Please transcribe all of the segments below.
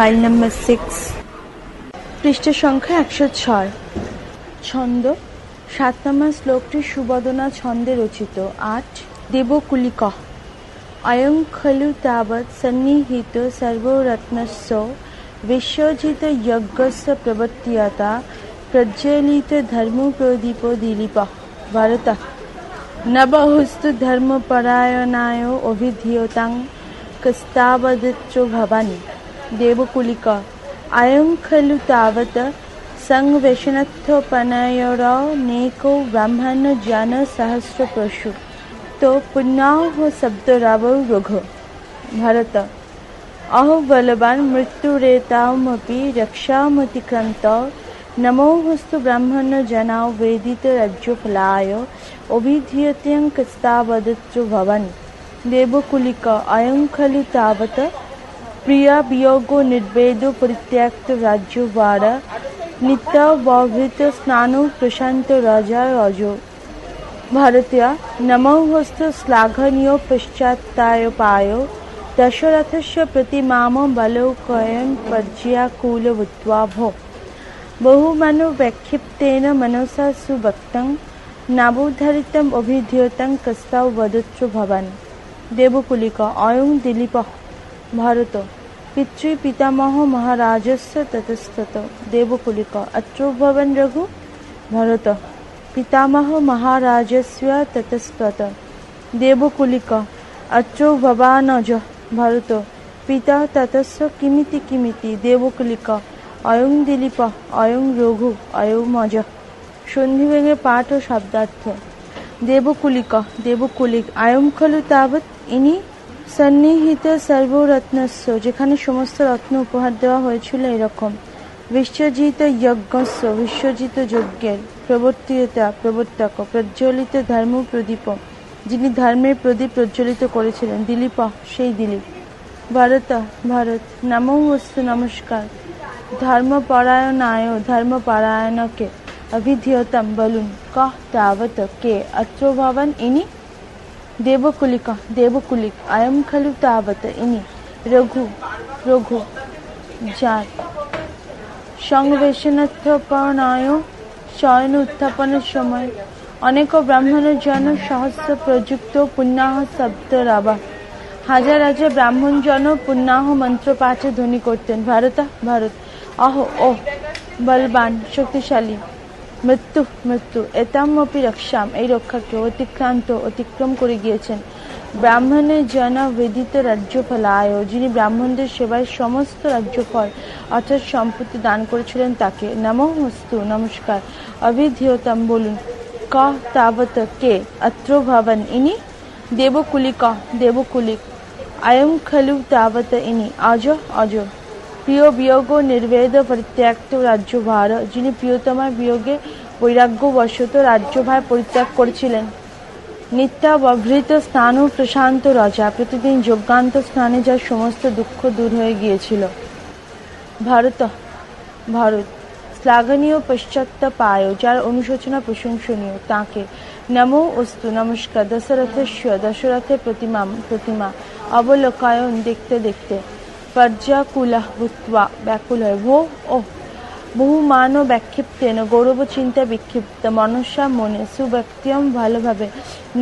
File number 6, পৃষ্ঠ সংখ্যা 106। ছন্দ 7 নম্বর শ্লোকটি সুবদনা ছন্দে রচিত। 8 দেবকুলিক অয়ং খলু তাবৎ সন্নিহিত সর্বরত্নস্য বিশ্বজিত যজ্ঞস্য প্রবর্ত্যতা প্রজ্বলিত ধর্ম প্রদীপ দিলীপ। ভারত নবহুস্তু ধর্মপরায়ণায় অভিধীয়তাং কস্তাবদত্র ভবান। দেবকুলিক অয়ং খলু তাবৎ সংবেশনথোপনয়োরনেকো ব্রাহ্মণ জন সহস্র প্রসু তো পুণ্যাহ শব্দরাবৌ রঘু। ভারত অহো বলবান মৃত্যুরেতামপি রক্ষামতিক্রান্ত নমোস্তু ব্রাহ্মণ জনাও বেদিত রাজ্যফলায় অভিধীয়ত্যং কস্তাবদত্র ভবান। দেবকুলিক অয়ং খলু তাবৎ প্রিয়া বিয়োগ নির্বেদ পরিত্যক্ত রাজ্যভার নিত্য বভৃত স্নান প্রশান্ত রাজা রজ। ভারতীয় নমোস্তু শ্লাঘনীয় পশ্চাত্তায়পায় দশরথস্য প্রতিমাম বলোকয়ন পর্যাকুলভূত্বা ভো বহুমানো ব্যাক্ষিপ্তেন মনসা সুভক্তং নাবোধরিতম অভিধীয়তং কস্তাবদত্র ভবান। দেবকুলিক অয়ং দিলীপ। ভারত পিতৃ পিতামহ মহারাজস্য ততস্তত। দেবকুলিক অত্র ভবন রঘু। ভারত পিতামহ মহারাজস্য ততস্তত। দেবকুলিক অত্র ভবানজ। ভারত পিতা ততস্য কিমিতি কিমিতি। দেবকুলিক অয়ং দিলীপ অয়ং রঘু অয়ং মজ। সন্ধি ভেঙে পাঠ ও শব্দার্থ। দেবকুলিক দেবকুলিক অয়ং খলু তাবৎ ইনি সন্নিহিত সর্বরত্নস্য যেখানে সমস্ত রত্ন উপহার দেওয়া হয়েছিল এরকম। বিশ্বজিত যজ্ঞস্য বিশ্বজিত যজ্ঞের প্রবর্ত্যতা প্রবর্তক প্রজ্বলিত ধর্ম প্রদীপ যিনি ধর্মের প্রদীপ প্রজ্বলিত করেছিলেন। দিলীপ সেই দিলীপ। ভারত ভারত নমোস্তু নমস্কার ধর্মপরায়ণায় ধর্মপরায়ণকে অভিধীয়তম বলুন কহ তাবৎ কে অত্র ভবন ইনি। দেবকুলিক দেবকুলিক অয়ং খলু তাবৎ ইনি রঘু রঘু যার সংবেশনথোপনায় শয়ন উত্থাপনের সময় অনেক ব্রাহ্মণের জন সহস্র প্রযুক্ত পুণ্যাহ শব্দরাবা হাজার হাজার ব্রাহ্মণ জন পুণ্যাহ মন্ত্র পাঠে ধ্বনি করতেন। ভারত ভারত অহ ও বলবান শক্তিশালী মৃত্যু মৃত্যু এতামপি রক্ষাম এই রক্ষাকে অতিক্রম করে গিয়েছেন। ব্রাহ্মণের জন বেদিত রাজ্যফলায় যিনি ব্রাহ্মণদের সেবায় সমস্ত রাজ্যফল অর্থাৎ সম্পত্তি দান করেছিলেন তাকে। নমোস্তু নমস্কার অভিধীয়তম বলুন কহ তাবৎ কে অত্র ভবন ইনি। দেবকুলিক দেবকুলিক অয়ং খলু তাবৎ ইনি অজ অজ প্রিয় বিয়োগ নির্বেদ পরিত্যক্ত রাজ্যভার যিনি প্রিয়তমার বিয়োগে বৈরাগ্যবশত রাজ্যভার পরিত্যাগ করেছিলেন। নিত্যাবভৃত স্নান প্রশান্ত রাজা প্রতিদিন যজ্ঞান্ত স্নানে যার সমস্ত দুঃখ দূর হয়ে গিয়েছিল। ভারত ভারত শ্লাঘনীয় পশ্চাত্তাপায় যার অনুশোচনা প্রশংসনীয় তাঁকে। নমো অস্তু নমস্কার দশরথস্য দশরথের প্রতিমা অবলোকায়ন দেখতে দেখতে পর্যাকুলা ভূত্বা ব্যাকুল হয়। ভো ও বহুমান ব্যাক্ষিপ্তেন গৌরব চিন্তা বিক্ষিপ্ত মনসা মনে সুব্যক্তম ভালোভাবে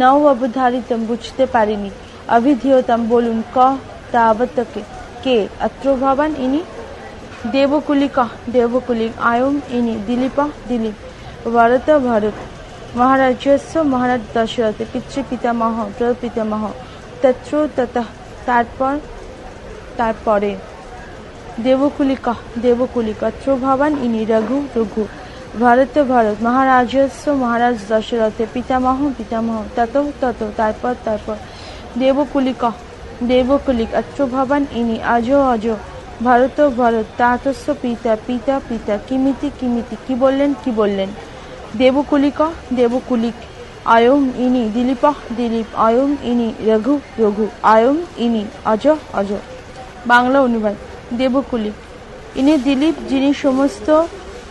নও অবধারিতম বুঝতে পারিনি। অভিধীয়তম বলুন কহ তাবৎ কে অত্র ভবন ইনি। দেবকুলিক দেবকুলিক অয়ং ইনি দিলীপ দিলীপ। ভারত ভারত মহারাজস্য মহারাজ দশরথ পিতৃ পিতামহ প্রপিতামহ তত্র ততঃ তারপরে। দেবকুলিক দেবকুলিক অত্র ভবন ইনি রঘু রঘু। ভারত ভারত মহারাজস্য মহারাজ দশরথ পিতামহ পিতামহ তত তত তারপর। দেবকুলিক দেবকুলিক অত্র ভবন ইনি অজ অজ। ভারত ভারত তাতস্য পিতা পিতা পিতা কিমিতি কিমিতি কি বললেন কি বললেন। দেবকুলিক দেবকুলিক অয়ং ইনি দিলীপ দিলীপ অয়ং ইনি রঘু রঘু অয়ং ইনি অজ অজ। বাংলা অনুবাদ। দেবকুলিক ইনি দিলীপ যিনি সমস্ত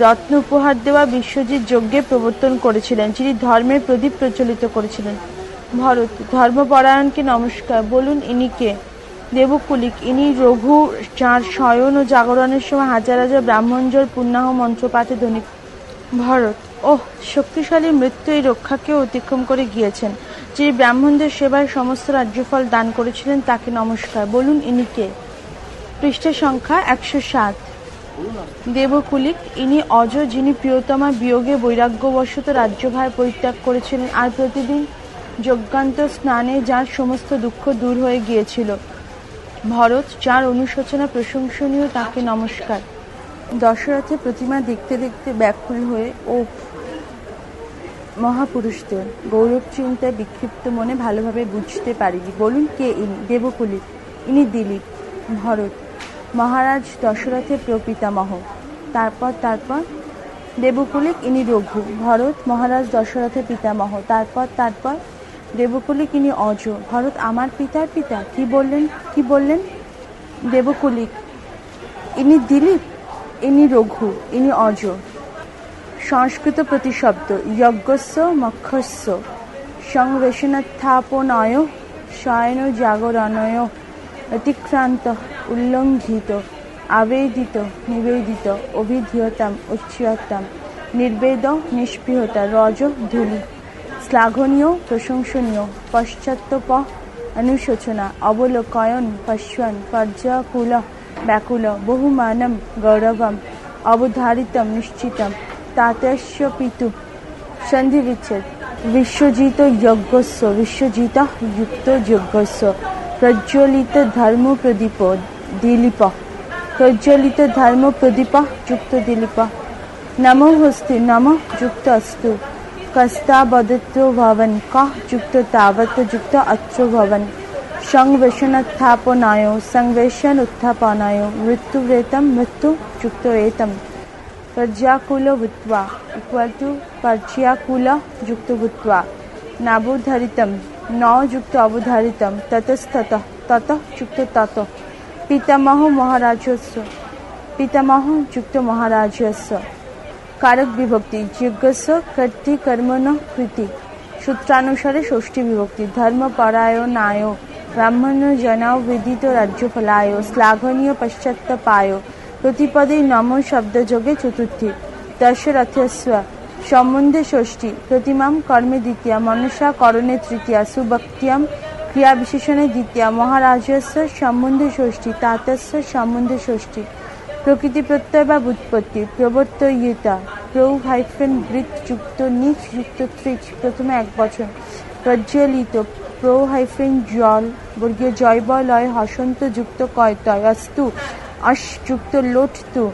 রত্ন উপহার দেওয়া বিশ্বজিৎ যজ্ঞে প্রবর্তন করেছিলেন, যিনি ধর্মের প্রদীপ প্রজ্বলিত করেছিলেন। ভারত ধর্মপরায়ণকে নমস্কার বলুন ইনি কে। দেবকুলিক ইনি রঘু, যাঁর শয়ন ও জাগরণের সময় হাজার হাজার ব্রাহ্মণজল পুণ্যাহ মন্ত্রপাঠে ধ্বনিত। ভরত: ওহ, শক্তিশালী মৃত্যু এই রক্ষাকেও অতিক্রম করে গিয়েছেন। যিনি ব্রাহ্মণদের সেবায় সমস্ত রাজ্যফল দান করেছিলেন তাকে নমস্কার। বলুন ইনি কে? পৃষ্ঠা সংখ্যা 107। দেবকুলিক ইনি অজ, যিনি প্রিয়তমা বিয়োগে বৈরাগ্যবশত রাজ্যভার পরিত্যাগ করেছিলেন আর প্রতিদিন যজ্ঞান্ত স্নানে যার সমস্ত দুঃখ দূর হয়ে গিয়েছিল। ভরত: যার অনুশোচনা প্রশংসনীয় তাকে নমস্কার। দশরথের প্রতিমা দেখতে দেখতে ব্যাকুল হয়ে ও মহাপুরুষদের গৌরব চিন্তায় বিক্ষিপ্ত মনে ভালোভাবে বুঝতে পারিনি। বলুন কে ইনি? দেবকুলিক ইনি দিলীপ। ভরত: মহারাজ দশরথের প্রপিতামহ। তারপর দেবকুলিক ইনি রঘু। ভরত: মহারাজ দশরথের পিতামহ। তারপর দেবকুলিক ইনি অজ। ভরত: আমার পিতার পিতা? কি বললেন? দেবকুলিক ইনি দিলীপ, ইনি রঘু, ইনি অজ। সংস্কৃত প্রতিশব্দ: যজ্ঞস্য মক্ষস্য সংবেশনাত্থাপনায় শয়ন জাগরণয় অতিক্রান্ত উল্লঙ্ঘিত আবেদিত নিবেদিত অভিধীয়তাম উচ্চ্যতাম নির্বেদ নিষ্পৃহতা রজ ধূলি শ্লাঘনীয় প্রশংসনীয় পশ্চাত্তপ অনুশোচনা অবলোকয়ন পশ্য়ন পর্যাকুল ব্যাকুল বহুমানম গৌরবম অবধারিতম নিশ্চিতম তাতস্য পিতু সন্ধিবিচ্ছেদ বিশ্বজিত যজ্ঞস্য বিশ্বজিত যুক্ত যজ্ঞস্য প্রজ্বলিত ধর্ম প্রদীপ দিলীপ প্রজ্বলিত ধর্ম প্রদীপ যুক্ত দিলীপ নমো হস্তি নম যুক্ত অস্তু কস্তাবদত্র ভবন কহ যুক্ত তাবত যুক্ত অত্র ভবন সংবেশনোত্থাপনায় সংবেশন উত্থাপনায় মৃত্যুব্রেতম মৃত্যু যুক্ত এতম পর্যাকুল ভূত্বা ইকুয়াল টু পর্যাকুল যুক্ত ভূত্বা নাবুধারিতম ন যুক্ত অবধারিতম ততস্তত তত যুক্ত তত পিতামহ মহারাজস্য পিতামহ যুক্ত মহারাজস্য কারক বিভক্তি যজ্ঞস্য কর্তি কর্মণ কৃতি সূত্রানুসারে ষষ্ঠী বিভক্তি ধর্মপরায়ণায় ব্রাহ্মণ জনাও বিদিত রাজ্যফলায় শ্লাঘনীয় পশ্চাত্তপায় প্রতিপদে নম শব্দযোগে চতুর্থী দশরথস্য সম্বন্ধে ষষ্ঠী প্রতিমাম কর্মে দ্বিতীয়া মনসা করণে তৃতীয়া সুভক্তিয়াম ক্রিয়া বিশেষণে দ্বিতীয়া মহারাজস্য সম্বন্ধে ষষ্ঠী তাতস্য সম্বন্ধে ষষ্ঠী প্রকৃতি প্রত্যয় বা ব্যুৎপত্তি প্রবর্তয়িতা প্রৌ-বৃত যুক্ত নিচ যুক্ত ত্রিচ প্রথমে এক বচন প্রজ্বলিত প্রৌ-জল বর্গীয় জৈব লয় হসন্ত যুক্ত কয়তয় অস্তু অশ যুক্ত লোট তু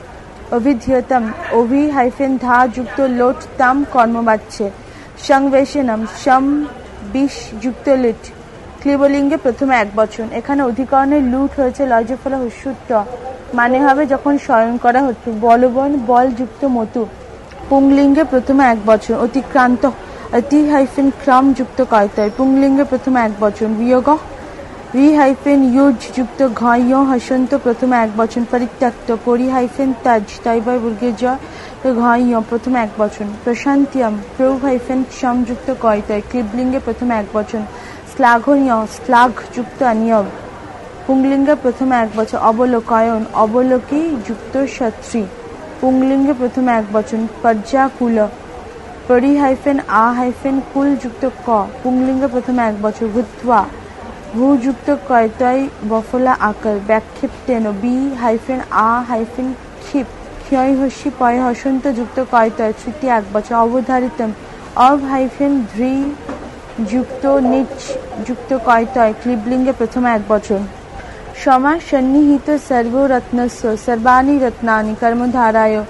অভিধীয়তম অভি-ধা যুক্ত লোট তাম কর্মবাচ্যে সংবেশনম সম বিশ যুক্ত লিট ক্লিবলিঙ্গে প্রথমে এক বচন। এখানে অধিকরণের লুট হয়েছে লজ্জফলা হস্যুত্ব মানে হবে যখন শয়ন করা হতো। বলবন বল যুক্ত মতু পুংলিঙ্গে প্রথমে এক বচন। অতিক্রান্ত অতি-ক্রম যুক্ত কয়তয় পুংলিঙ্গে প্রথমে এক বচন। বিয়োগ রি-ইউজ যুক্ত ঘয় হসন্ত প্রথমে এক বচন। পরিত্যক্ত পরি-তাজ তৈবয় বর্গীয় জ ঘয় প্রথমে এক বচন। প্রশান্ত্যম প্রৌ-সম যুক্ত কয়তয় ক্লিবলিঙ্গে প্রথমে এক বচন। শ্লাঘনীয় শ্লাঘ যুক্ত অনিয়ম পুংলিঙ্গে প্রথমে এক বচন। অবলোকয়ন অবলোকি যুক্ত সত্রী পুংলিঙ্গে প্রথমে এক বচন। পর্যাকুল পরি-কুল যুক্ত ক পুংলিঙ্গে প্রথমে এক বচন। ভূত্বা ভূ যুক্ত কয়তয় বফলা আকার ব্যাক্ষিপ্তেন বি-ক্ষিপ ক্ষয় হস্যি পয় হসন্ত যুক্ত কয়তয় তৃতীয় এক বচন। অবধারিতম অব-ধৃ যুক্ত নিচ যুক্ত কয়তয় ক্লিবলিঙ্গে প্রথমে এক বচন। সমাস সন্নিহিত সর্বরত্নস্য সর্বাণি রত্নানি কর্মধারায়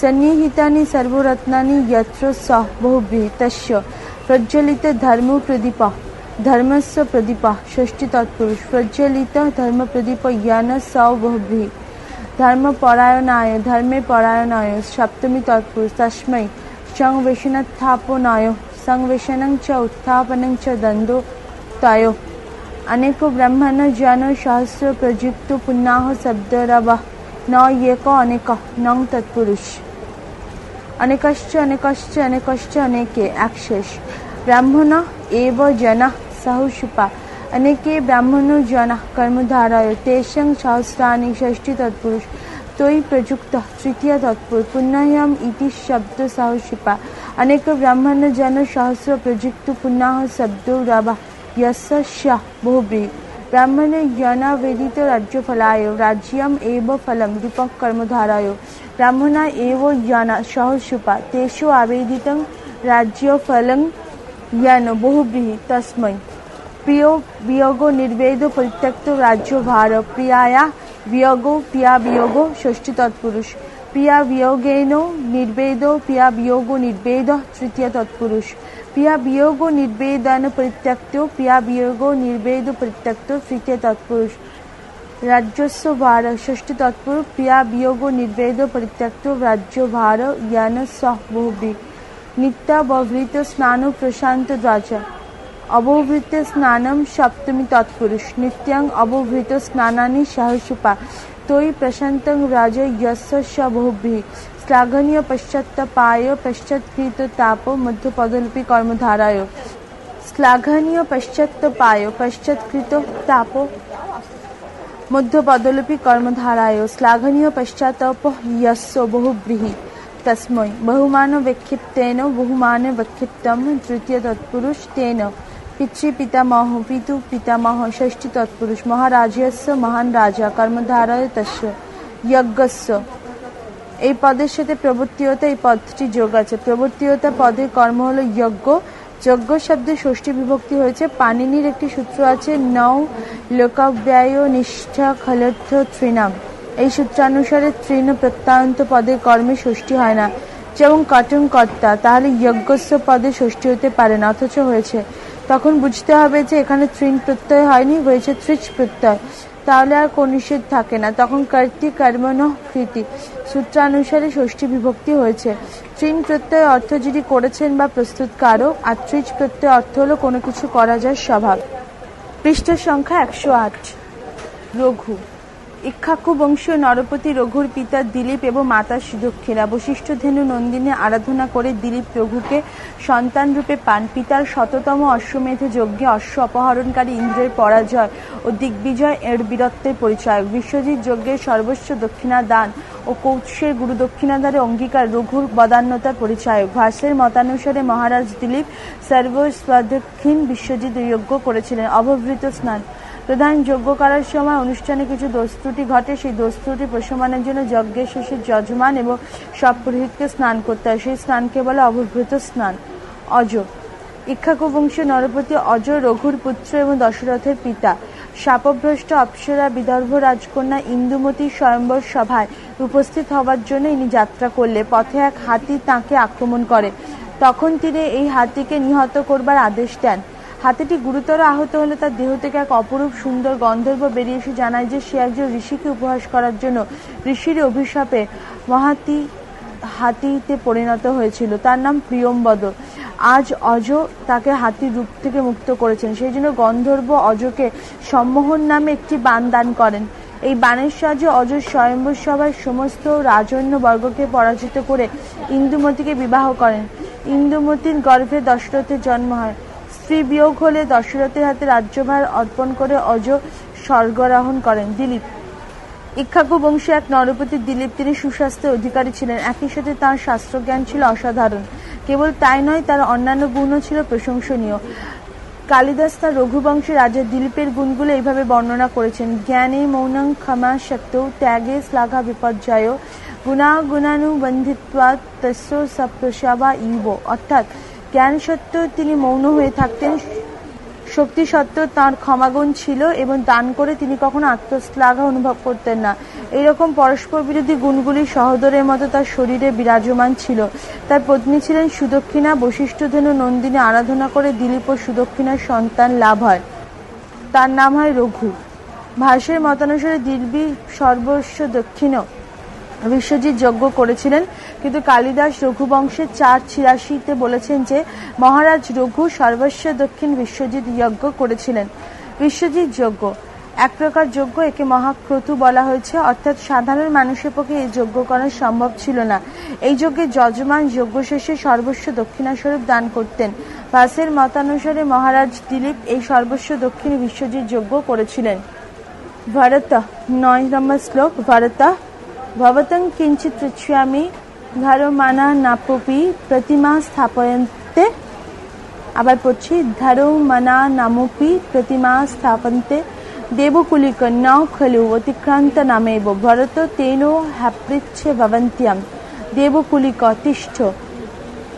সন্নিহিতানি সর্বরত্নানি যত্র সহ বহুব্রীহি তস্য প্রজ্বলিত ধর্ম প্রদীপ ধর্মস্য প্রদীপ ষষ্ঠী তৎপুরুষ প্রজ্বলিত ধর্ম প্রদীপ জ্ঞান সৌ বহুব্রীহি ধর্মপরায়ণায় ধর্মে পরায়ণায় সপ্তমী তৎপুরুষ তস্मै সংবেশনোত্থাপনায় সংবেশনং চ উত্থাপনং চ দ্বন্দ্বতয় अनेको ब्रह्मण जन सहस्र प्रयुक्त पुण्यः शब्दरव न एक अनेक नং तत्पुरुष अनेकश्च अनेकश्च अनेकश्च अनेके एक शेष ब्राह्मण एव जन सहस्रुपा अनेके ब्राह्मणो जनाः कर्मधाराय तेषां सहस्राणि षष्ठी तत्पुरुष तोयि प्रयुक्तः तृतीय तत्पुरुष पुण्यम इति शब्द सहशिपा अनेक ब्राह्मण जन सहस्र प्रयुक्त पुण्यः शब्दो रवा यस्य बहुब्रीहि ब्राह्मणे जना वेदित राज्यफलाय राज्यम एव फलम रूपं कर्मधाराय ब्राह्मणा एव जना सहशिपा तेषु आवेदितं राज्यफलं यन बहुब्रीहि तस्मै प्रियो वियोगो निर्वेदो परित्यक्तो राज्य भार प्रियाया वियोगो प्रिया वियोगो षष्ठी तत्पुरुष प्रिया वियोगेनो निर्वेदो प्रिया वियोगो निर्वेद तृतीय तत्पुरुष प्रिया वियोगो निर्वेदन परित्यक्तो प्रिया वियोगो निर्वेद परित्यक्तो तृतीय तत्पुरुष राज्यस्य भार षष्ठी तत्पुरुष प्रिया वियोगो निर्वेद परित्यक्तो राज्य भार यान सह बहुब्रीहि नित्यावभृत स्नान प्रशांत द्वाचा अवभृत स्नानम सप्तमी तत्पुरुष नित्यं अवभृत स्नानानि सहस्रपा तोयि प्रशान्तं राज यस्य बहुब्रीहि श्लाघनीय पश्चात्तापाय पश्चात्कृत ताप मध्य पदलिपि कर्मधाराय श्लाघनीय पश्चात्तापाय पश्चात्कृत ताप मध्य पदलिपि कर्मधाराय श्लाघनीय पश्चात्ताप यस्य बहुब्रीहि तस्मै बहुमान विक्षिप्तेन बहुमान विक्षिप्तं तृतीय तत्पुरुष तेन पितृपितामह पितु पितामह षष्ठी तत्पुरुष महाराजस्य महान राजा कर्मधारय तस्य यज्ञस्य এই পদের সাথে প্রবর্তীয়তা এই পদটি যোগ আছে প্রবর্তীয়তা পদের কর্ম হলো যজ্ঞ যজ্ঞ শব্দে ষষ্ঠী বিভক্তি হয়েছে পাণিনির একটি সূত্র আছে নৌ লোকাব্যয় নিষ্ঠা খলর্থ ত্রিনাম এই সূত্রানুসারে তৃণ প্রত্যয়ন্ত পদের কর্মে ষষ্ঠী হয় না যেমন কটং কর্তা তাহলে যজ্ঞস্য পদে ষষ্ঠী হতে পারে না অথচ হয়েছে তখন বুঝতে হবে যে এখানে তৃণ প্রত্যয় হয়নি হয়েছে ত্রিচ প্রত্যয় তাহলে আর কোন নিষেধ থাকে না তখন কর্তি কর্মণঃ কৃতি সূত্রানুসারে ষষ্ঠী বিভক্তি হয়েছে তৃণ প্রত্যয় অর্থ যিনি করেছেন বা প্রস্তুতকারক আর ত্রিচ প্রত্যয় অর্থ হলো কোনো কিছু করা যায় স্বভাব পৃষ্ঠ সংখ্যা 108 রঘু ইক্ষ্বাকু বংশীয় নরপতি রঘুর পিতা দিলীপ এবং মাতা সুদক্ষিণা বশিষ্ঠ ধেনু নন্দিনী আরাধনা করে দিলীপ রঘুকে সন্তান রূপে পান পিতার শততম অশ্বমেধ যজ্ঞে অশ্ব অপহরণকারী ইন্দ্রের পরাজয় ও দিগ্বিজয় এর বীরত্বের পরিচয় বিশ্বজিৎ যজ্ঞের সর্বস্ব দক্ষিণা দান ও কৌৎসের গুরু দক্ষিণাদারে অঙ্গীকার রঘুর বদান্যতার পরিচায়ক ভাষ্যের মতানুসারে মহারাজ দিলীপ সর্বস্বদক্ষিণ বিশ্বজিৎ যজ্ঞ করেছিলেন অবভৃত স্নান প্রধান যজ্ঞ করার সময় অনুষ্ঠানে কিছু দোষ ত্রুটি ঘটে সেই দোষ ত্রুটি প্রশমনের জন্য যজ্ঞের শেষে যজমান এবং সব পুরোহিতকে স্নান করতে হয় সেই স্নানকে বলে অবভৃত স্নান অজ ইক্ষ্বাকু বংশীয় নরপতি অজ রঘুর পুত্র এবং দশরথের পিতা শাপভ্রষ্ট অপ্সরা বিদর্ভ রাজকন্যা ইন্দুমতি স্বয়ম্বর সভায় উপস্থিত হওয়ার জন্য ইনি যাত্রা করলে পথে এক হাতি তাঁকে আক্রমণ করে তখন তিনি এই হাতিকে নিহত করবার আদেশ দেন হাতিটি গুরুতর আহত হলে তার দেহ থেকে এক অপরূপ সুন্দর গন্ধর্ব বেরিয়ে এসে জানায় যে সে একজন ঋষিকে উপহাস করার জন্য ঋষির অভিশাপে মহাতি হাতিতে পরিণত হয়েছিল তার নাম প্রিয়ম্বদ আজ অজ তাকে হাতির রূপ থেকে মুক্ত করেছেন সেই জন্য গন্ধর্ব অজকে সম্মোহন নামে একটি বাণ দান করেন এই বাণের সাহায্যে অজ স্বয়ম্বর সভায় সমস্ত রাজন্য বর্গকে পরাজিত করে ইন্দুমতিকে বিবাহ করেন ইন্দুমতির গর্ভে দশরথের জন্ম হয় স্ত্রী বিয়োগ হলে দশরথের হাতে রাজ্যভার অর্পণ করে অজ স্বর্গারোহণ করেন দিলীপ ইক্ষ্বাকু বংশী এক নরপতি দিলীপ তিনি সুস্বাস্থ্যের অধিকারী ছিলেন একই সাথে তাঁর শাস্ত্রজ্ঞান ছিল অসাধারণ কেবল তাই নয় তার অন্যান্য গুণও ছিল প্রশংসনীয় কালিদাস তার রঘুবংশের রাজা দিলীপের গুণগুলো এইভাবে বর্ণনা করেছেন জ্ঞানে মৌনং ক্ষমা শক্ত ত্যাগে শ্লাঘা বিপর্যয় গুণাগুণানুবন্ধিত্বাৎ তস্য সপ্রসাবা ইব অর্থাৎ জ্ঞান সত্ত্বেও তিনি মৌন হয়ে থাকতেন শক্তি সত্ত্বেও তাঁর ক্ষমাগুণ ছিল এবং দান করে তিনি কখনো আত্মশ্লাঘা অনুভব করতেন না এইরকম পরস্পর বিরোধী গুণগুলি সহোদরের মতো তার শরীরে বিরাজমান ছিল তার পত্নী ছিলেন সুদক্ষিণা বশিষ্ঠ ধেনু নন্দিনী আরাধনা করে দিলীপ ও সুদক্ষিণার সন্তান লাভ হয় তার নাম হয় রঘু ভাষ্যের মতানুসারে দিলীপই সর্বস্ব দক্ষিণ বিশ্বজিৎ যজ্ঞ করেছিলেন কিন্তু কালিদাস রঘুবংশের 486-তে বলেছেন যে মহারাজ রঘু সর্বস্ব দক্ষিণ বিশ্বজিৎ যজ্ঞ করেছিলেন বিশ্বজিৎ যজ্ঞ এক প্রকার যজ্ঞ, একে মহাক্রতু বলা হয়েছে, অর্থাৎ সাধারণ মানুষের পক্ষে এই যজ্ঞ করা সম্ভব ছিল না। এই যজ্ঞে যজমান যজ্ঞ শেষে সর্বস্ব দক্ষিণাস্বরূপ দান করতেন। ভাসের মতানুসারে মহারাজ দিলীপ এই সর্বস্ব দক্ষিণে বিশ্বজিৎ যজ্ঞ করেছিলেন। ভরত 9 নম্বর শ্লোক। ভরত ভবতং কিঞ্চিৎ পৃচ্ছামি ধারমানা নাপপি প্রতিমা স্থাপয়ন্তে। আবার পড়ছি, ধারমানা নামপি প্রতিমা স্থাপন্তে দেবকুলিক ন খলু অতিক্রান্ত নামেব ভরত তেন হ্যাপৃচ্ছে ভবন্ত্যম দেবকুলিক তিষ্ঠ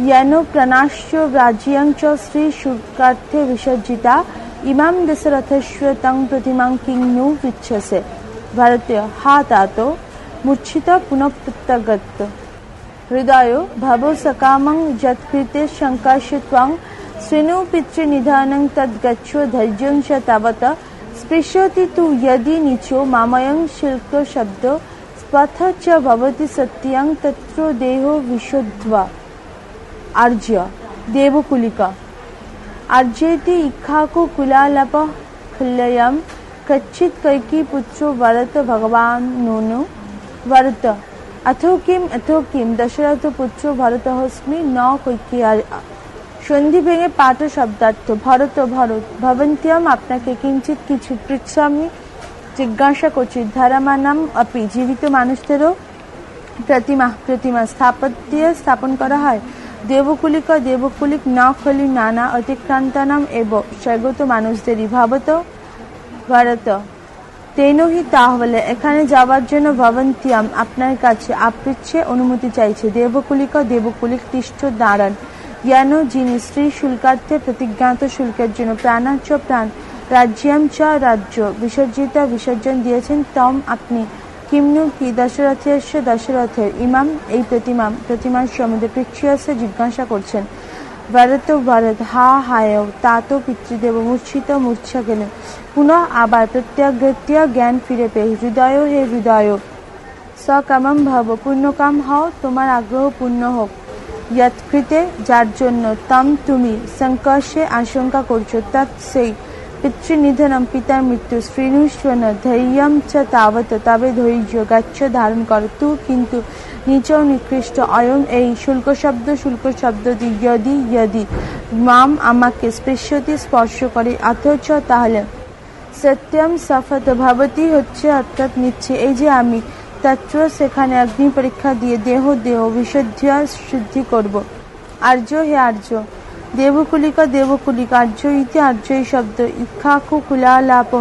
येन प्रणाश्च राज्यं च श्रीशुकार्थे विसर्जिता इमां दशरथस्य तं प्रतिमां किं नु पृच्छसे। भारतीय हा तातो मूर्छित पुनः प्रत्यागत हृदय भव सकामं यत्कृते शङ्कास्य त्वं श्रेणु पितृनिधानं तद्गच्छो धैर्यं च तावत् स्पृशति तु यदि नीचो मामयं शुल्कशब्द स्पथ च भवति सत्यं तत्र देहो विशुद्ध्वा। आर्य देवकुलिका आर्येति इक्ष्वाकु कुलालप खल्लयं कच्चित् कैकी पुत्रो भरत भगवान् नूनु भरत अथो किम दशरथ पुत्रो भरतोऽस्मि न कैकेय्या। সন্ধি ভেঙে পাঠ শব্দার্থ। ভরত ভরত ভবন্ত্যম আপনাকে, কিঞ্চিৎ কিছু, পৃচ্ছামি জিজ্ঞাসা করছি, ধারামানাম আপি জীবিত মানুষদেরও, প্রতিমা প্রতিমা স্থাপন করা হয়, দেবকুলিক দেবকুলিক ন খলি নানা অতিক্রান্তানাম এব স্বর্গত মানুষদেরই। ভাবত ভরত তেনহি তাহলে এখানে যাওয়ার জন্য, ভবন্তিয়াম আপনার কাছে, আপৃচ্ছে অনুমতি চাইছে, দেবকুলিক দেবকুলিক তিষ্ঠ দাঁড়ান, জ্ঞান যিনি, শ্রী শুল্কার্থে প্রতিজ্ঞাত শুল্কের জন্য, প্রাণাচ প্রাণ, রাজ্যাম চ রাজ্য, বিসর্জিতা বিসর্জন দিয়েছেন, তম আপনি, কিমনু কি, দশরথস্য দশরথের, ইমাম এই প্রতিমার সম্বন্ধে, পৃচ্ছ্যস্য জিজ্ঞাসা করছেন। ভরত ভরত হা হায় তাত পিতৃদেব মূর্ছা গেলেন। পুনঃ আবার প্রত্যাগৃত্য জ্ঞান ফিরে পেয়ে, হৃদয় হে হৃদয় সকামম ভব পূর্ণকাম হও, তোমার আগ্রহ পূর্ণ হোক, যৎকৃতে যার জন্য, তম তুমি, সংকর্ষে আশঙ্কা করছো, তৎ সেই, পিতৃনিধনম পিতার মৃত্যু, শ্রীনুষ্বন ধৈর্যম চ তাবত তবে ধৈর্য, গাচ্ছ ধারণ কর, তু কিন্তু, নিচ নিকৃষ্ট, অয়ম এই, শুল্ক শব্দটি যদি যদি, মাম আমাকে, স্পৃশ্যতি স্পর্শ করে, অথচ তাহলে, সত্যম সফত ভবতি হচ্ছে অর্থাৎ নিচ্ছে, এই যে আমি, তত্র সেখানে অগ্নি পরীক্ষা দিয়ে দেহ বিশুদ্ধা শুদ্ধি করব। আর্য হে আর্য দেবকুলিকা দেবকুলিকা আর্য ইতি আর্য এই শব্দ, ইক্ষ্বাকু কুলালাপ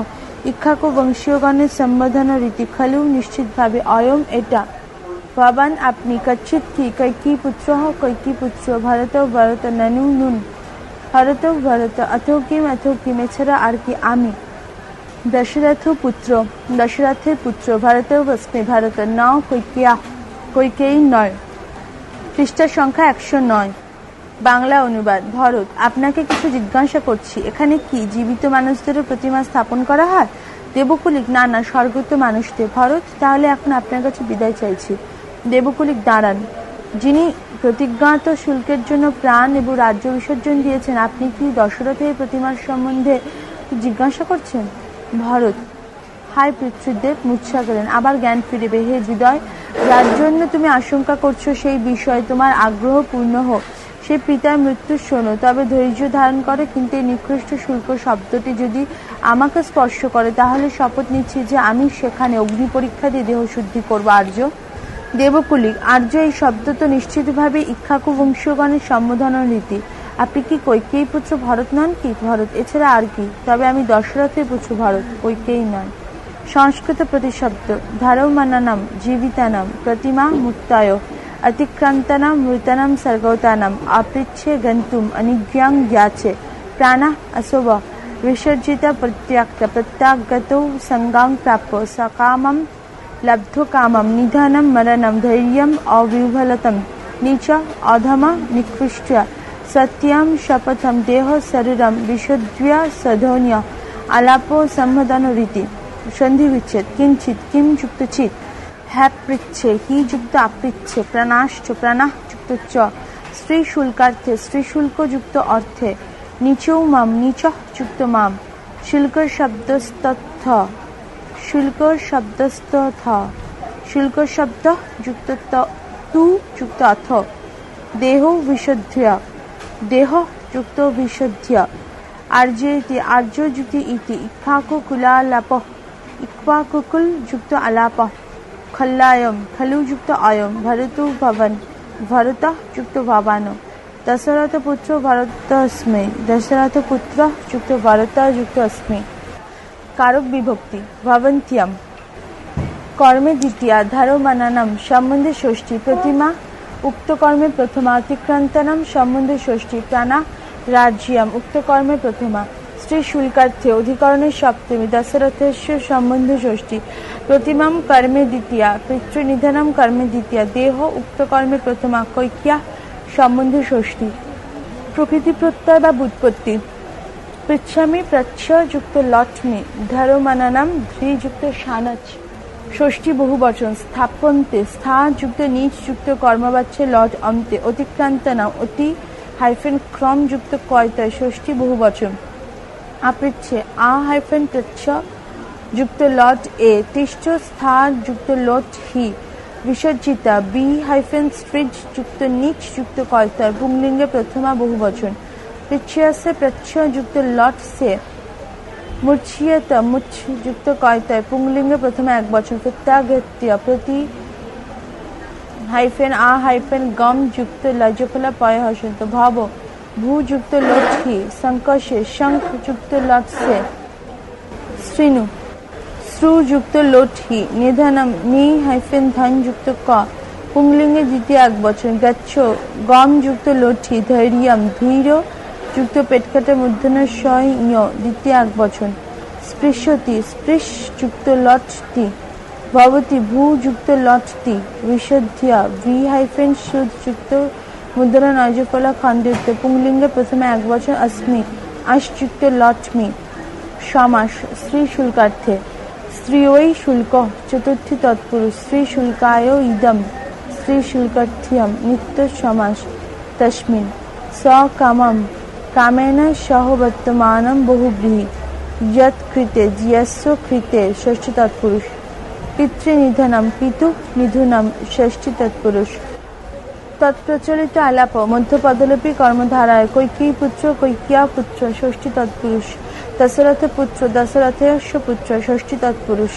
ইক্ষ্বাকু বংশীয়গণের সম্বোধন রীতি, খলু নিশ্চিতভাবে, অয়ম এটা, ভবান আপনি, কচ্ছিৎ কি, কৈকি পুত্র কৈকি পুত্র, ভরত ভরত ননু নুন, ভরত ভরত অথো কিম এছাড়া আর কি, আমি, দশরথের পুত্র, ভরতোऽস্মি ভারত, ন কৈকেয়্যা কৈকেয়ী নয়। পৃষ্ঠা সংখ্যা 109। বাংলা অনুবাদ। ভরত আপনাকে কিছু জিজ্ঞাসা করছি, এখানে কি জীবিত মানুষদেরও প্রতিমা স্থাপন করা হয়? দেবকুলিক না না, স্বর্গত মানুষদের। ভরত তাহলে এখন আপনার কাছে বিদায় চাইছি। দেবকুলিক দাঁড়ান, যিনি প্রতিজ্ঞাত শুল্কের জন্য প্রাণ এবং রাজ্য বিসর্জন দিয়েছেন, আপনি কি দশরথের প্রতিমার সম্বন্ধে জিজ্ঞাসা করছেন? ভরত হায় পিতৃদেব মূর্ছা গেলেন, আবার জ্ঞান ফিরবে। হে হৃদয়, যার জন্য তুমি আশঙ্কা করছো সেই বিষয়ে তোমার আগ্রহ পূর্ণ হোক, সে পিতার মৃত্যু শোনো, তবে ধৈর্য ধারণ করে। কিন্তু এই নিকৃষ্ট শুল্ক শব্দটি যদি আমাকে স্পর্শ করে, তাহলে শপথ নিচ্ছি যে আমি সেখানে অগ্নি পরীক্ষা দিয়ে দেহ শুদ্ধি করবো। আর্য দেবকুলিক আর্য এই শব্দ তো নিশ্চিতভাবে ইক্ষ্বাকু বংশীয়গণের সম্বোধনের রীতি। আপনি কি কৈকেয়ী পুত্র ভরত নন কি? ভরত এছাড়া আর কি? তবে আমি দশরথের পুত্র ভরত, কৈকেয়ী নয়। সংস্কৃত প্রতিশব্দ ধারমানানাম জীবিতানাম প্রতিমা মুক্তায় অতিক্রান্তানাম মৃতানাম স্বর্গতানাম আপৃচ্ছে গন্তুম অনিজ্ঞাং যাচে প্রাণা অশোভ বিসর্জিতা প্রত্যাগত সঙ্গাং প্রাপ্য সকামম লব্ধ কামম নিধনম মরণম ধৈর্যম অবিহ্বলতম नीच अधम निकृष्ट सत्यम शपथम देह शरीरम विशुद्ध्य सधोन्य आलापो संबोधन रीति संधि विच्छेद किंचित किम युक्त चित है पृच्छे ही युक्त अपृच्छे प्रणाश्च प्रणाह युक्त च स्त्री शुल्कार्थे स्त्री शुल्क युक्त अर्थे नीचौ माम नीच युक्त माम शुल्क शब्दस्तथ शुल्क शब्दस्थ था, शुल्क शब्द युक्त तु युक्त अथ, देहो विशुद्ध्य, देह युक्त विशुद्ध्य, आर्जेति आर्य युक्त इति, इक्ष्वाकुकुलालाप, इक्ष्वाकुकुल युक्त आलाप, खल्लायम खलु युक्त अयम, भरतु भवन, भरत युक्त भवान, दशरथ पुत्र भरत अस्मि, दशरथ पुत्र युक्त भरत युक्त अस्मि। कारक विभक्ति भवन्त्यम, कर्मे द्वितीया, धारमानानाम सम्बन्धे षष्ठी, प्रतिमा उक्त कर्मे प्रथमा, अतिक्रांतानाम सम्बन्धे षष्ठी, प्राणा राज्यम उक्त कर्मे प्रथमा, स्त्री शुल्कार्थे अधिकरणे सप्तमी, दशरथस्य सम्बन्धे षष्ठी, प्रतिमां कर्मे द्वितीया, पितृनिधनं कर्मे द्वितीया, देह उक्त कर्मे प्रथमा, कैक्या सम्बन्धे षष्ठी। प्रकृति प्रत्यय বা व्युत्पत्ति पृच्छामि प्रच्छ युक्त लक्ष्मी, धारमानानाम ध्री युक्त शानच, षष्ठी बहुवचन, स्थापन्तेস্থা যুক্ত নিচ যুক্ত কর্মবাচ্য লট অন্তে, অতিক্রান্তনাম অতি হাইফেন ক্রম যুক্ত কয়তয়, ষষ্ঠী বহুবচন। আপৃচ্ছে আ হাইফেন প্রচ্ছ যুক্ত লট এ, তিষ্ঠ স্থা যুক্ত লট হি, विसर्जिता बी हाइफेन स्ट्रिज युक्त नीच युक्त कयतर, पुंलिंगे प्रथमा बहुवचन। पृच्छ्य से प्रच्छ युक्त लट से, मूर्छियत मुच्छ युक्त कयतर, पुंलिंगे प्रथमा एक वचन। प्रत्यागत्य प्रति हाइफेन आ हाइफेन गम युक्त लजफला पय हसंत, भव भू युक्त लट ही, संकषे शंख युक्त लट से, श्रीनु श्रु युक्त लोट ही, निधनम नी हाइफेन धन युक्त क, पुंलिंगे द्वितीय एक वचन। गच्छो गम युक्त लोट ही, धैर्यम धीर युक्त पेटकाटा मूर्धन्य शय द्वितीय एक वचन। स्पृशति स्पृश युक्त लट ति, भवति भू युक्त लट ति, विशुद्ध्य वी हाइफेन शुद्ध युक्त मूर्धन्य नयजफला खंडयुक्त, पुंलिंगे प्रथम एक वचन। अस्मि आश युक्त लट्मी। समास स्त्री शुल्कार्थे, स्त्रियों शुल्क चतुर्थी तत्पुरुष, स्त्री शुल्काय इदम, स्त्री शुल्कार्थ्यम नित्य समास। तस्मिन् स कामं कामेन सह वर्तमानं बहुव्रीहि, यत् कृते यस्य कृते षष्ठी तत्पुरुष। पितृनिधनं पितु निधनं षष्ठी तत्पुरुष। तत्प्रचलित आलाप मध्यपदलोपी कर्मधाराय, कैकेयी पुत्र कैकेय्या पुत्र षष्ठी तत्पुरुष, दशरथ पुत्र दशरथस्य पुत्र षष्ठी तत्पुरुष।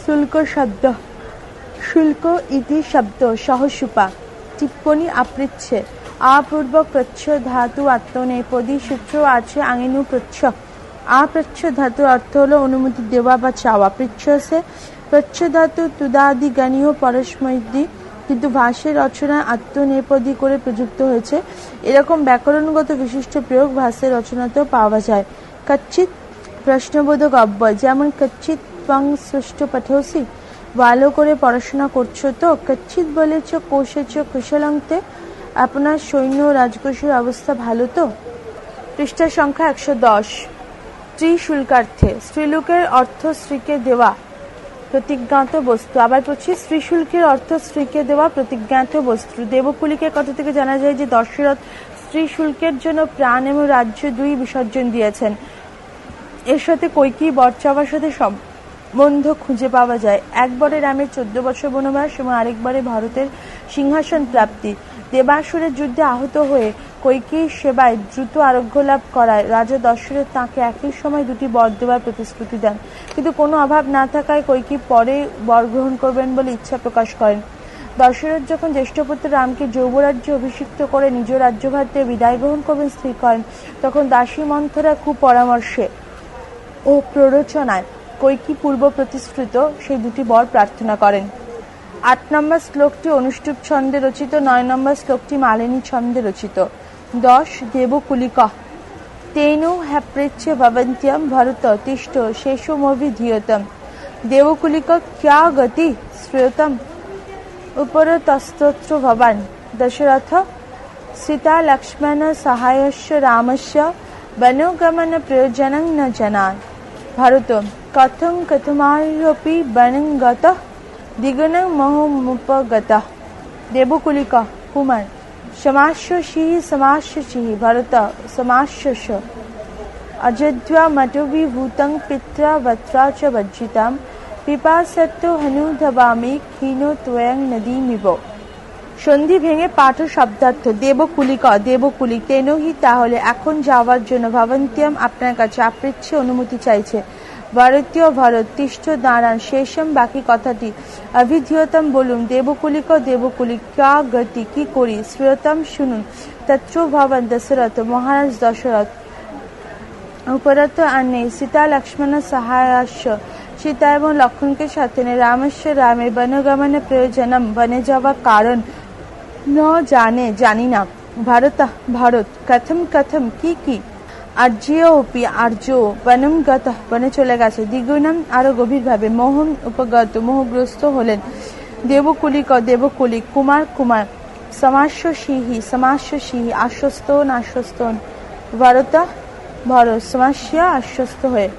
शुल्क शब्द शुल्क इति शब्द सहसुपा। टिप्पणी আপৃচ্ছে আপূর্বক প্রচ্ছ ধাতু আত্মনেপদী সূত্র আছে আঙিনু প্রচ্ছ। আপৃচ্ছ ধাতুর অর্থ হলো অনুমতি দেওয়া বা চাওয়া। পৃচ্ছসে প্রচ্ছ ধাতু তুদাদি গানীয় পরস্মৈদি, কিন্তু ভাষ্যের রচনা আত্মনেপদী করে প্রযুক্ত হয়েছে। এরকম ব্যাকরণগত বিশিষ্ট প্রয়োগ ভাষ্যের রচনাতেও পাওয়া যায়। কচ্চিৎ প্রশ্নবোধক অব্যয়, যেমন কচ্চিৎ ত্বং সুষ্ঠু পঠোসি, ভালো করে পড়াশোনা করছো তো। কচ্চিৎ বলেছ কোষেছ কুশলংতে, আপনার সৈন্য রাজকোষের অবস্থা ভালো তো। পৃষ্ঠা সংখ্যা 110। স্ত্রী শুল্কার্থে, স্ত্রীলোকের অর্থ স্ত্রীকে দেওয়া প্রতিজ্ঞাত বস্তু। আবার বলছি, স্ত্রী শুল্কের অর্থ স্ত্রীকে দেওয়া প্রতিজ্ঞাত বস্তু। দেবকুলিকের কথা থেকে জানা যায় যে দশরথ স্ত্রী শুল্কের জন্য প্রাণ এবং রাজ্য দুই বিসর্জন দিয়েছেন। এর সাথে কৈকেয়ী বর চাওয়ার সাথে সম্বন্ধ খুঁজে পাওয়া যায়। একবারে রামের 14 বছর বনবাস এবং আরেকবারে ভারতের সিংহাসন প্রাপ্তি। দেবাসুরের যুদ্ধে আহত হয়ে কৈকেয়ীর সেবায় দ্রুত আরোগ্য লাভ করায় রাজা দশরথ তাঁকে একই সময় দুটি বর দেওয়ার প্রতিশ্রুতি দেন, কিন্তু কোনো অভাব না থাকায় কৈকেয়ী পরে বর গ্রহণ করবেন বলে ইচ্ছা প্রকাশ করেন। দশরথ যখন জ্যেষ্ঠপুত্র রামকে যৌবরাজ্যে অভিষিক্ত করে নিজ রাজ্যভার থেকে বিদায় গ্রহণ করবেন স্থির করেন, তখন দাসী মন্থরা কুপরামর্শে ও প্ররোচনায় কৈকেয়ী পূর্ব প্রতিশ্রুত সেই দুটি বর প্রার্থনা করেন। 8 নম্বর শ্লোকটি অনুষ্টুপ ছন্দে রচিত, 9 নম্বর শ্লোকটি মালিনী ছন্দে রচিত। 10 দেবকুলিক তেনু হ্যাপ্রেচ্ছে ভবন্ত্যম ভরত তিষ্ঠ শেষমভিধীয়তম। দেবকুলিক ক্যা গতি শ্রুতম উপরতস্তোত্র ভবান। দশরথ সীতা লক্ষ্মণ সহায়স্য রামস্য বনোগমন প্রয়োজনং ন জানান। ভারত কথং কথমারপি বনং গতঃ দ্বিগুণং মোহমুপগতঃ। দেবকুলিক কুমার समास्य शिहि समास्य शिहि। भरत समास्य अयोध्या मटोभिभूतं पित्रा वत्रा च वज्जितां পিপাসত্ব হনুধবামি ক্ষীণ ত্বয়ং নদীমিব। সন্ধি ভেঙে পাঠ শব্দার্থ। দেবকুলিক দেবকুলিক তেনহি তাহলে এখন যাওয়ার জন্য ভবন্ত্যম আপনার কাছে আপৃচ্ছে অনুমতি চাইছে। ভারতীয় ভরত তিষ্ঠ দাঁড়ান শেষম বাকি কথাটি। অভিধিয়তম বলুন দেবকুলিক দেবকুলিক ক্যা গতি কি করি। শ্রীয়তম শুনুন তত্র ভবন দশরথ মহারাজ দশরথ উপরত আর নেই। সীতা লক্ষ্মণ সহায়াস্য সীতা এবং লক্ষণকে সাথে নেই। রামস্য রামের বনগমনে প্রয়োজনম বনে যাওয়া কারণ ন জানি না। ভারত ভারত কথম কথম কি কি। আর্যপি আর্য বনম গত বনে চলে গেছে। দ্বিগুণম আরো গভীরভাবে। মোহন উপগত মোহগ্রস্ত হলেন। দেবকুলিক দেবকুলিক কুমার কুমার সমাস্য সিঁহি আশ্বস্তন আশ্বস্তন। ভরত ভরত সমস্যা আশ্বস্ত হয়ে।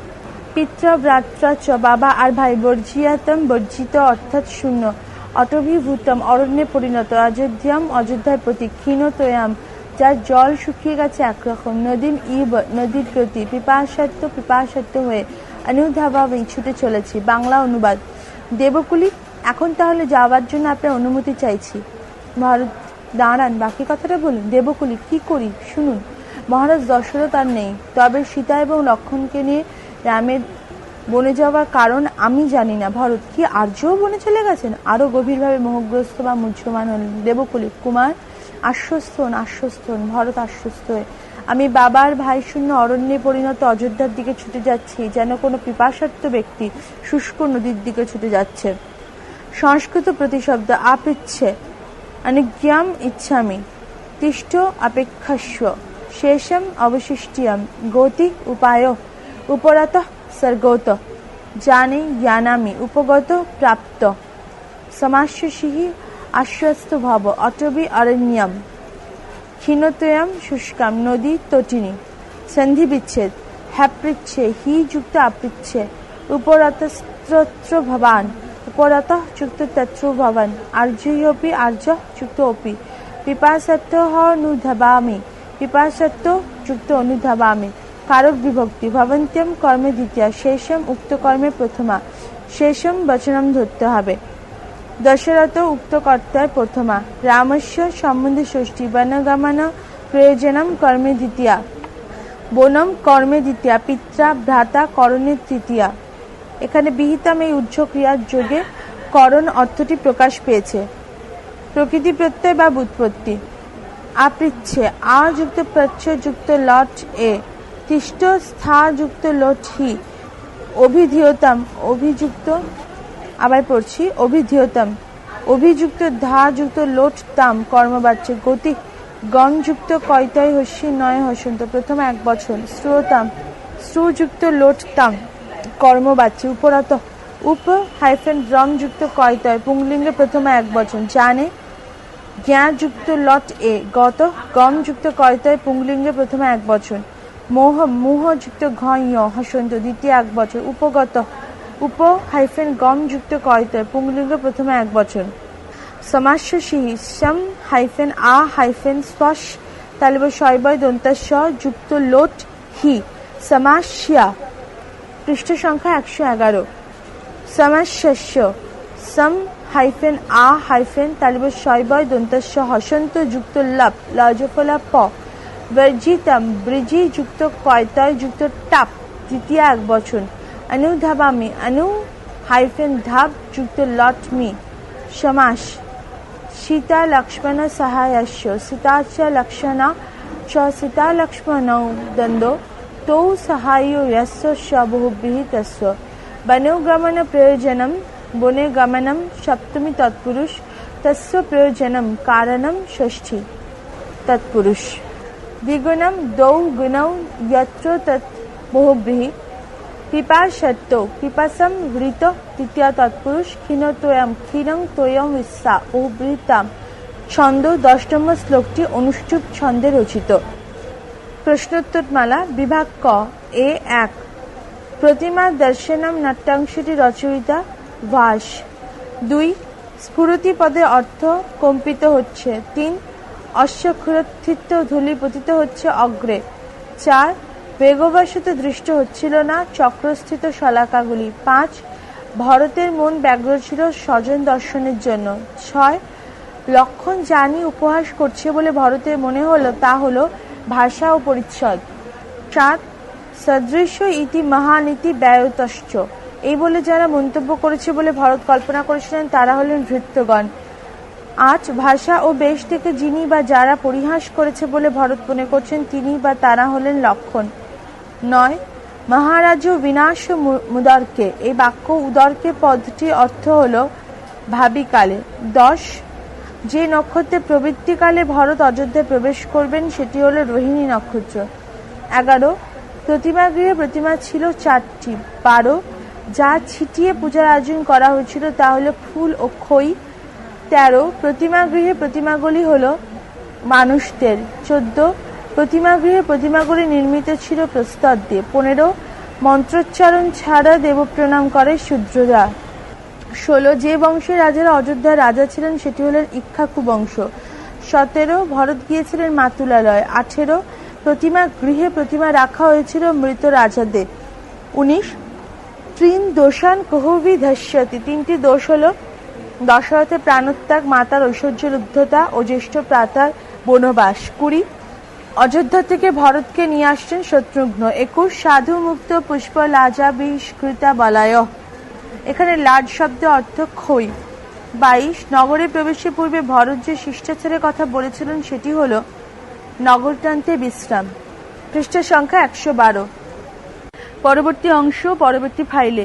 পিতৃ ভ্রাত্রা চ বাবা আর ভাই। বর্জিয়াতম বর্জিত অর্থাৎ শূন্য। অটভিভূতম অরণ্যে পরিণত। অযোধ্যাম অযোধ্যার প্রতি। ক্ষীণ তয়াম যার জল শুকিয়ে গেছে একরকম। নদীম ইব নদীর প্রতি। পিপাসাত্য হয়ে। অনুধাবামি ছুটে চলেছি। বাংলা অনুবাদ। দেবকুলি এখন তাহলে যাওয়ার জন্য আপনার অনুমতি চাইছি। ভারত দাঁড়ান বাকি কথাটা বলুন। দেবকুলি কি করি শুনুন। মহারাজ দশরথ আর নেই, তবে সীতা এবং লক্ষণকে নিয়ে রামের বনে যাওয়ার কারণ আমি জানি না। ভরত কি আর্যও বনে চলে গেছেন? আরো গভীরভাবে মোহগ্রস্ত বা মুহ্যমান হলেন। দেবকুলি কুমার আশ্বস্তন আশ্বস্তন। ভরত আশ্বস্ত হয়ে। আমি বাবার ভাই শূন্য অরণ্যে পরিণত অযোধ্যার দিকে ছুটে যাচ্ছি, যেন কোনো পিপাসার্ত ব্যক্তি শুষ্ক নদীর দিকে ছুটে যাচ্ছে। সংস্কৃত প্রতিশব্দ আপৃচ্ছে অনুজ্ঞাম ইচ্ছামি। তিষ্ঠ অপেক্ষস্ব শেষম অবশিষ্টিয়ম। গতিক উপায় উপরত সর্গত জানে জ্ঞানামি উপগত প্রাপ্ত। সমাস্যসিহি আশ্বস্ত ভব অটবি অরণ্যম ক্ষীণতয়ম শুষ্কাম নদী তটিনী। সন্ধি বিচ্ছেদ। হ্যাপৃচ্ছে হি যুক্ত আপৃচ্ছে। উপরতস্ত্র ভবান উপরত যুক্ত তত্র ভবান। আর্যপি আর্য যুক্ত অপি। পিপাসত্ব অনুধাবামি পিপাসত্ব যুক্ত অনুধাবামি। কারক বিভক্তি। ভবন্ত্যম কর্মে দ্বিতীয়া। শেষম উক্ত কর্মে প্রথমা। শেষম বচনম ধরতে হবে। দশরথ উক্ত কর্তায় প্রথমা। রামস্য সম্বন্ধে ষষ্ঠী। বনগমন প্রয়োজনম কর্মে দ্বিতীয়া। বনম কর্মে দ্বিতীয়া। পিত্রা ভ্রাতা করণের তৃতীয়া। এখানে বিহিতাম এই উজ্জ্ব ক্রিয়ার যোগে করণ অর্থটি প্রকাশ পেয়েছে। প্রকৃতি প্রত্যয় বা ব্যুৎপত্তি। আপৃচ্ছে আ যুক্ত প্রচ্ছয় যুক্ত লট এ। তিষ্ঠ স্থা যুক্ত লোট হি। অভিধিয়তম অভিযুক্ত আবার পড়ছি অভিধিয়তম অভিযুক্ত ধা যুক্ত লোট তাম কর্মবাচ্য। গতি গম যুক্ত কয়তয় হস্যি নয় হসন্ত প্রথম এক বছর। শ্রুয়তাম শ্রুযুক্ত লোট তাম কর্মবাচ্য। উপরত উপ হাইফেন রম যুক্ত কয়তয় পুংলিঙ্গে প্রথম এক বছর। জানে জ্ঞা যুক্ত লট এ। গত গম যুক্ত কয়তয় পুংলিঙ্গে প্রথম এক বছর। মোহ মুহ যুক্ত ঘয় হসন্ত দ্বিতীয় এক বছর। উপগত উপ হাইফেন গম যুক্ত কয়তয় পুংলিঙ্গ প্রথমে এক বছর। সমাস্যসিহি সম হাইফেন আ হাইফেন স্পশ তালিব শয়বয় দন্তাস্য যুক্ত লোট হি। সমাস্যা পৃষ্ঠ সংখ্যা 111। সমাস্যস্য সম হাইফেন আ হাইফেন তালিব শয়বয় দন্তাস্য হসন্ত যুক্ত লপ লজফলা প। বর্জিতম ব্রিজি যুক্ত কয়তয় যুক্ত টাপ দ্বিতীয় এক বছর। অনুধাবামি অনু হাইফেন ধাব যুক্ত লট মি। সমাস সীতা লক্ষ্মণ সহায়স্য সীতা চ লক্ষণা চ সীতা লক্ষ্মণ দ্বন্দ্ব তৌ সহায় যস্য স বহুব্রীঃ তস্য। বনগমন প্রয়োজনম বনে গমনম সপ্তমী তৎপুরুষ। তস্য প্রয়োজনম কারণম ষষ্ঠী তৎপুরুষ। দ্বিগুণম দ্বৌ গুণৌ যত্র তৎ বহুব্রীঃ। পিপাসত্ব পিপাসম হৃত তৃতীয় তৎপুরুষ। ক্ষীণতয়াম ক্ষীণং তয়ং ইচ্ছা বহুব্রীহিতাম। ছন্দ 10 নম্বর শ্লোকটি অনুষ্ঠুপ ছন্দে রচিত। প্রশ্নোত্তরমালা বিভাগ ক এ 1। প্রতিমা দর্শনম নাট্যাংশটি রচয়িতা ভাস। 2 স্ফুরতি পদের অর্থ কম্পিত হচ্ছে। 3 অশ্বক্ষুরোত্থিত ধূলি পতিত হচ্ছে অগ্রে। 4 বেগবশত দৃষ্ট হচ্ছিল না চক্রস্থিত শলাকাগুলি। 5 ভরতের মন ব্যগ্র ছিল স্বজন দর্শনের জন্য। 6. লক্ষণ জানি উপহাস করছে বলে ভরতের মনে হলো তা হলো ভাষা ও পরিচ্ছদ। 7. সদৃশ্য ইতি মহানীতি ব্যয়তশ্চ, এই বলে যারা মন্তব্য করেছে বলে ভরত কল্পনা করেছিলেন তারা হলেন ভৃত্যগণ। 8. ভাষা ও বেশ থেকে যিনি বা যারা পরিহাস করেছে বলে ভরত মনে করছেন তিনি বা তারা হলেন লক্ষণ। 9. মহারাজ বিনাশ মুদারকে, এই বাক্য উদরকে পদটির অর্থ হল ভাবিকালে। 10. যে নক্ষত্রে প্রবৃত্তিকালে ভরত অযোধ্যায় প্রবেশ করবেন সেটি হল রোহিণী নক্ষত্র। 11. প্রতিমাগৃহে প্রতিমা ছিল 4টি। 12. যা ছিটিয়ে পূজার আয়োজন করা হয়েছিল তা হলো ফুল ও খই। 13. প্রতিমাগৃহে প্রতিমাগুলি হল মানুষদের। 14. প্রতিমাগৃহে প্রতিমাগুলি নির্মিত ছিল প্রস্তর দিয়ে। 15. মন্ত্রোচ্চারণ ছাড়া দেবপ্রণাম করে শূদ্ররা। 16. যে বংশের রাজারা অযোধ্যার রাজা ছিলেন সেটি হলেন ইক্ষ্বাকু বংশ। 17. ভরত গিয়েছিলেন মাতুলালয়। 18. প্রতিমা গৃহে প্রতিমা রাখা হয়েছিল মৃত রাজাদের। 19. ত্রিন দোষান কহবি ধ্বস্যতি, 3টি দোষ হল দশরথের প্রাণত্যাগ, মাতার ঐশ্বর্যের উদ্ধতা ও জ্যেষ্ঠ প্রাতার বনবাস। 20. অযোধ্যা থেকে ভরতকে নিয়ে আসছেন শত্রুঘ্ন। 21. সাধু মুক্ত পুষ্প লাজা বিষ্কৃতা বলায়, এখানে লাজ শব্দ অর্থ খই। 22. নগরে প্রবেশের পূর্বে ভরত যে শিষ্টাচারের কথা বলেছিলেন সেটি হল নগরটান্তে বিশ্রাম। পৃষ্ঠা সংখ্যা 112। পরবর্তী অংশ পরবর্তী ফাইলে।